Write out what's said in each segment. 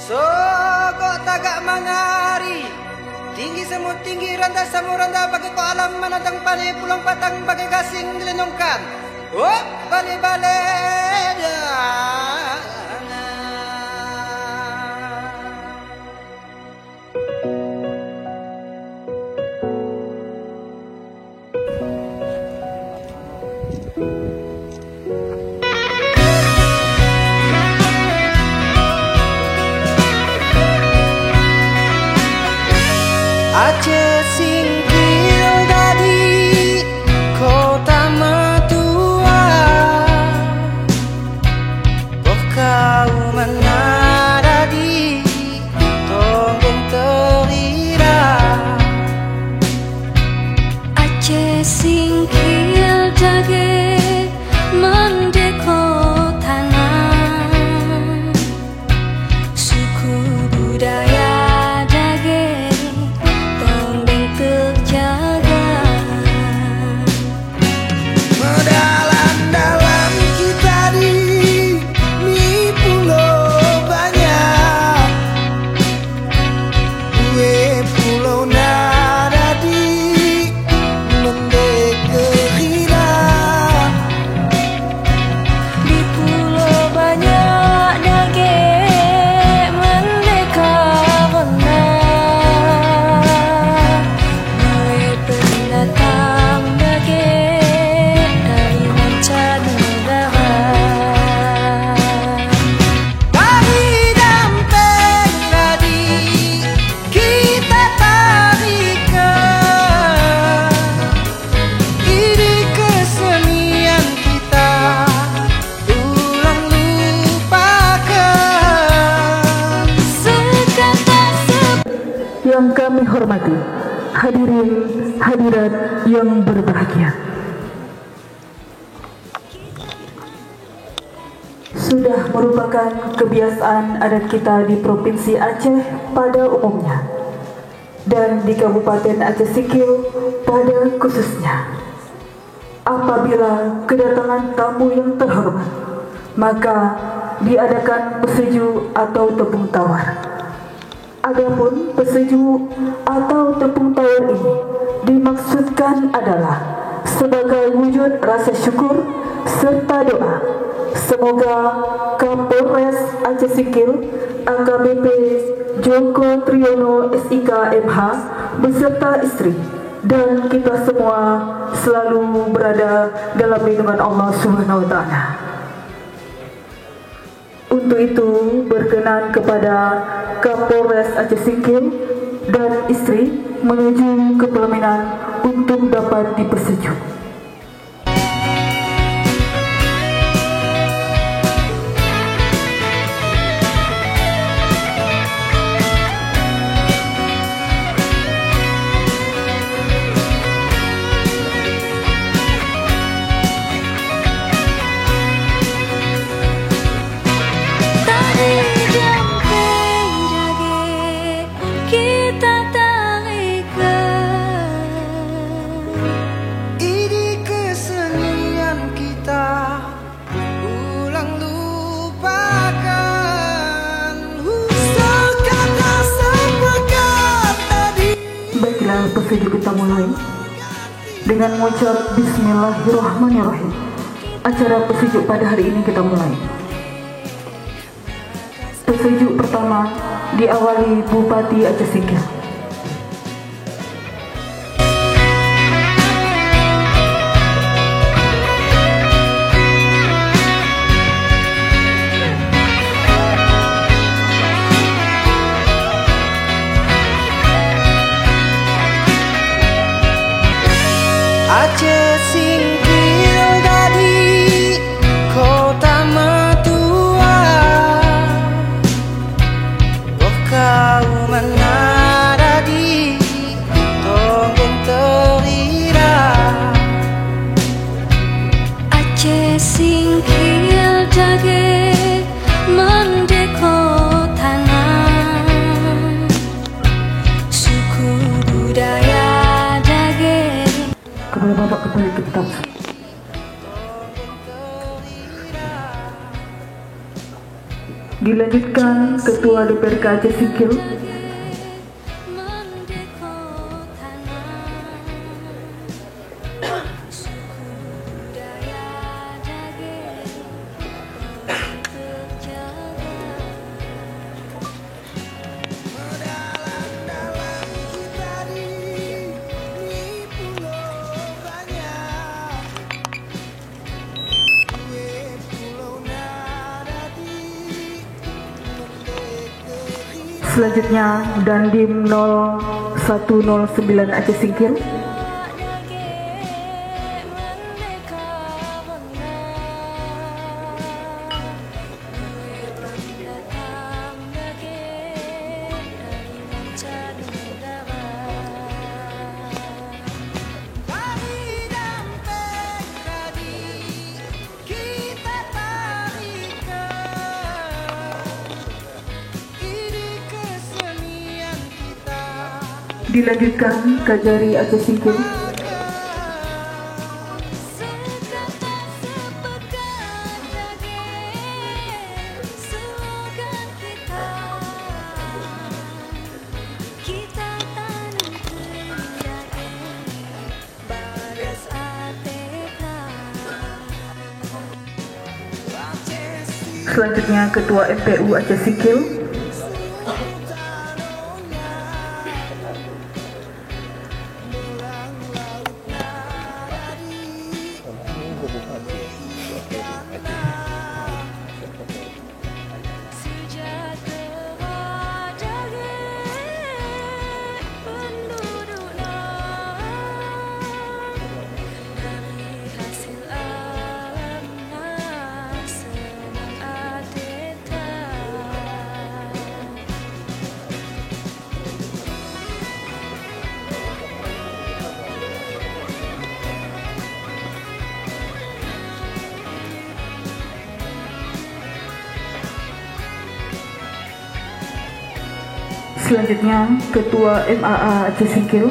Sokok tagak mangari, tinggi semut tinggi randa samu randa bagi ko alam manatang pali pulang patang bagi gasing dilenungkan. Oh bale bale Aceh singkil dari kota Matua, boh kau menara di tonggeng terira. Aceh singkil dage mendeko tanah, suku budaya yang kami hormati, hadirin hadirat yang berbahagia. Sudah merupakan kebiasaan adat kita di Provinsi Aceh pada umumnya dan di Kabupaten Aceh Singkil pada khususnya. Apabila kedatangan tamu yang terhormat, maka diadakan peseju atau tepung tawar. Adapun peseju atau tepung tawar ini dimaksudkan adalah sebagai wujud rasa syukur serta doa. Semoga Kapolres Aceh Singkil AKBP Joko Triyono SIK MH beserta istri dan kita semua selalu berada dalam lindungan Allah Subhanahu wa Ta'ala. Untuk itu berkenan kepada Kapolres Aceh Singkil dan istri menuju ke pelaminan untuk dapat dipersejuk. Pesejuk kita mulai dengan mengucap Bismillahirrahmanirrahim. Acara pesejuk pada hari ini kita mulai. Pesejuk pertama diawali Bupati Aceh Singkil. Aceh singkil dari kota Matua, boh kau menara Dilanjutkan Ketua DPRK Aceh Singkil selanjutnya Dandim 0109 Aceh Singkil. Dilanjutkan Kajari Aceh Singkil. Selanjutnya Ketua MPU Aceh Singkil. Selanjutnya Ketua MAA Aceh Singkil.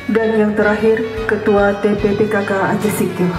Dan yang terakhir Ketua TPPKK Aceh Singkil.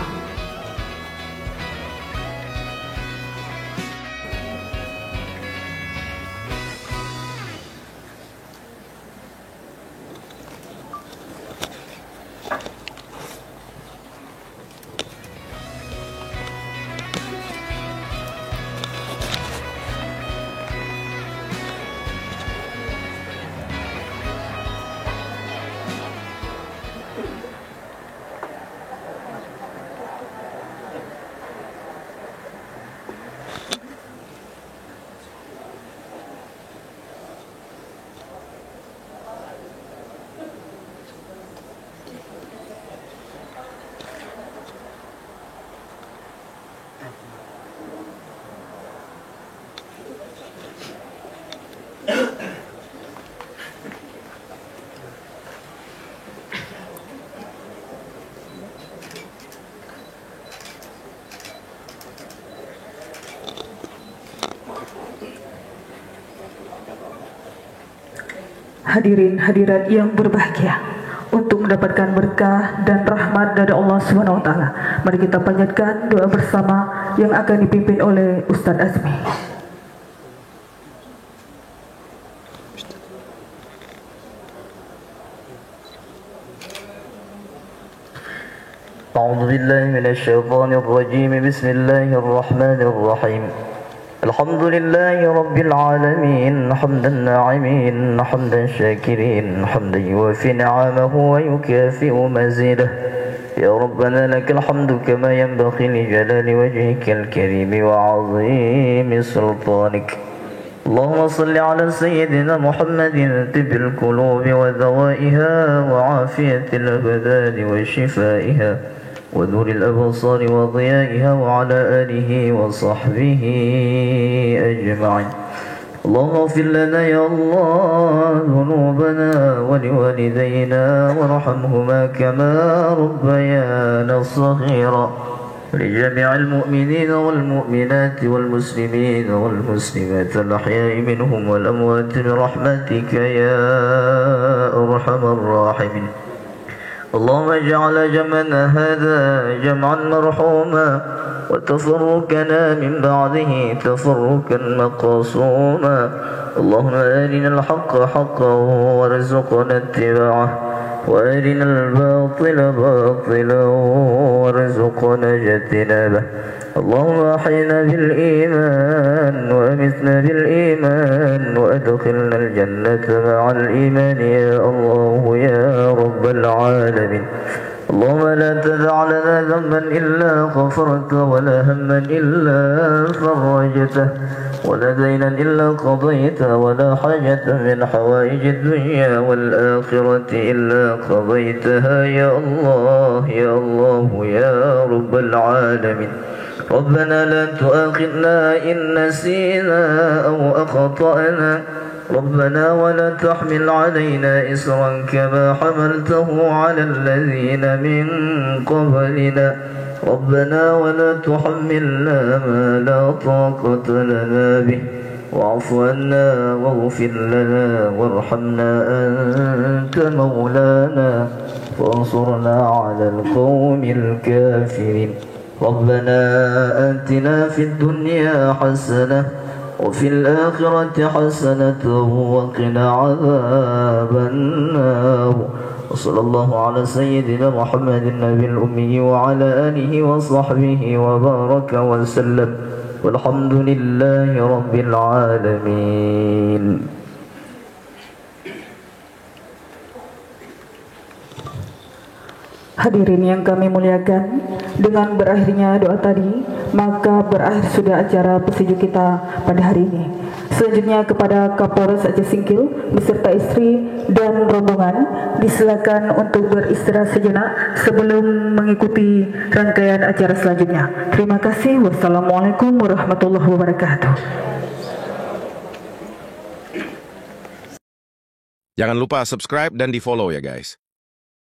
Hadirin hadirat yang berbahagia, untuk mendapatkan berkah dan rahmat dari Allah SWT, mari kita panjatkan doa bersama yang akan dipimpin oleh Ustadz Azmi. أعوذ بالله من الشيطان الرجيم بسم الله الرحمن الرحيم الحمد لله رب العالمين حمدا ناعمين حمدا شاكرين حمدا يوافي نعمه ويكافئ مزيده يا ربنا لك الحمد كما ينبغي لجلال وجهك الكريم وعظيم سلطانك. اللهم صل على سيدنا محمد طب القلوب ودوائها وعافية الأبدان وشفائها ونور الأبصار وضيائها وعلى آله وصحبه أجمعين. اللهم اغفر لنا يا الله ذنوبنا ولوالدينا وارحمهما كما ربيانا صغيرا، لجميع المؤمنين والمؤمنات والمسلمين والمسلمات الأحياء منهم والأموات برحمتك يا أرحم الراحمين. اللهم اجعل جمعنا هذا جمعا مرحوما وتفرقنا من بعده تفرقا مقصوما. اللهم أرنا الحق حقا وارزقنا اتباعه وأرنا الباطل باطلا وارزقنا اجتنابه. اللهم أحينا بالإيمان وأمتنا بالإيمان وأدخلنا الجنة مع الإيمان يا الله يا رب العالمين. اللهم لا تدع لنا ذنبا إلا غفرته ولا هما إلا فرجته ولا دينا إلا قضيته ولا حاجة من حوائج الدنيا والآخرة إلا قضيتها يا الله يا الله يا رب العالمين. ربنا لا تؤاخذنا إن نسينا أو أخطأنا ربنا ولا تحمل علينا إصرا كما حملته على الذين من قبلنا ربنا ولا تحملنا ما لا طاقة لنا به واعف عنا واغفر لنا وارحمنا أنت مولانا فانصرنا على القوم الكافرين. ربنا آتنا في الدنيا حسنة وفي الآخرة حسنة وقنا عذاب النار. وصلى الله على سيدنا محمد النبي الأمي وعلى آله وصحبه وبارك وسلم والحمد لله رب العالمين. Hadirin yang kami muliakan, dengan berakhirnya doa tadi, maka berakhir sudah acara pesuju kita pada hari ini. Selanjutnya kepada Kapolres Aceh Singkil beserta istri dan rombongan disilakan untuk beristirahat sejenak sebelum mengikuti rangkaian acara selanjutnya. Terima kasih. Wassalamualaikum warahmatullahi wabarakatuh. Jangan lupa subscribe dan di follow ya guys.